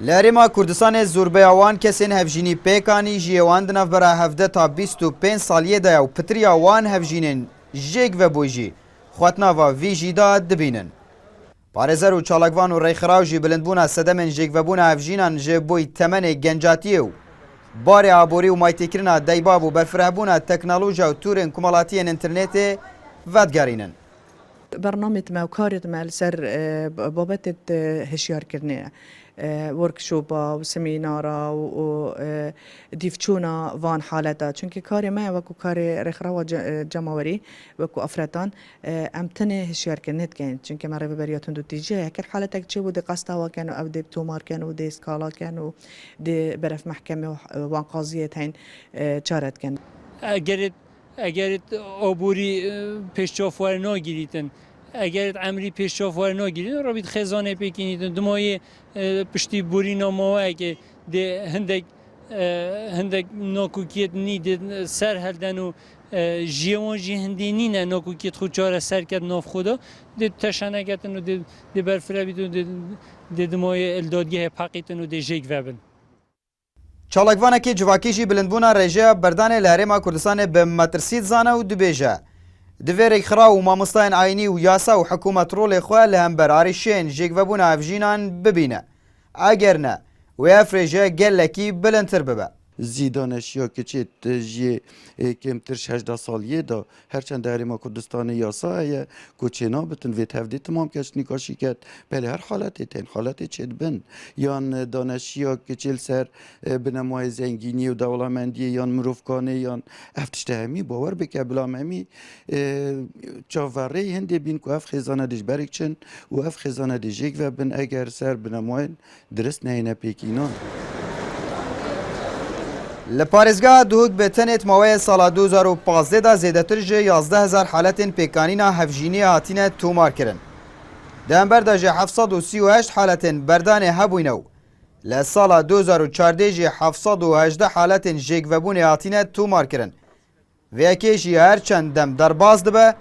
لەرێما کوردستان زۆربەیاوان کەسێن هەڤژینی پێکانی ژێوان دنەڤبەرە 17 تا 25 ساڵیەدایە و پتریا وان هەڤژینên ژێک vebû jî xwetnava vî jî da dibînin. Parêzer û çalakvan û rêxiraw jî bilindbûna sedemên jêkvebûna hevjînan ji boî temenê gencatiyê û barê aborî û maytêkirina deybav û berfirehbûna teknolojiya û tûrên komelatiyên internetê vedigerînin. برنامج ما وكارت ما لسر بابت هشياركرني وركشوبا وسمينارا وديفتشونا وان حالتا چونكي كاري ما وكو كاري رخراوة جماوري وكو أفرطان أمتني هشياركرنت كان چونكي ما ريبه برياتون دو تيجي هكر حالتك چه بودي قصتاوا كانوا أو دي بتومار كانوا دي سكالا كانوا دي برف محكمة وان قاضية هين چارت كان اگر عبوری پیشوار نگیریدن اگر عمری پیشوار نگیریدن رابط خزانه بکنیدن دمای پشتی بوری نماه که ده هندک ناکوکیت نید سر هلدن و جیوانجی هندی نینه ناکوکیت خود چاره سر کرد ناف خدا ده تشنه کردن و ده برفره بیدون ده دمای الدادگاه پاکیتن و ده جیک وبن. Çalakvanekî civakî jî bilindbûna rêjeya berdanê li Herêma Kurdistanê bi metirsî dizane û dibêje. Divê rêkxira û mamostayên ayînî û yasa û hikûmet rolê xwe li hember arîşeyên jêkvebûna hevjînan bibîne. Eger ne, wê ev rêje gelekî bilindtir bibe. زیدانشیا که چه جی کمتر 16 سالیه دا هرچند هریما کردستان یاسا هیا کوچینا بتن وی تفدی تمام کش نکاشی کرد بله هر حالتی تین حالتی چید بن یان دانشیا که چل سر بنمای زنگینی و دولمندی یان مروفکانه یان افتشته همی باور بکه بلام همی چاوره هنده بین که اف خیزانه دیش بریک چن و اف خیزانه دیجیک و بن اگر سر بنمای درست نهینه پیکینان Li parêzgeha Duhok bi tenê maweyê sala 2015 da zêdetir ji 11,000 haletên pêkanîna hevjîniyê hatine tûmarkirin. Di hember de ji 738 haletên berdanê hebûne û li sala 2014 jî 718 haletên jêkvebûnê hatine tûmarkirin. Vêyekê jî her çend dem derbas dibe,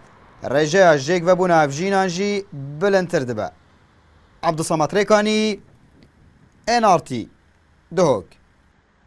rêjeya jêkvebûna hevjînan jî bilindtir dibe. Abdusamat Rêkanî, NRT, Duhok.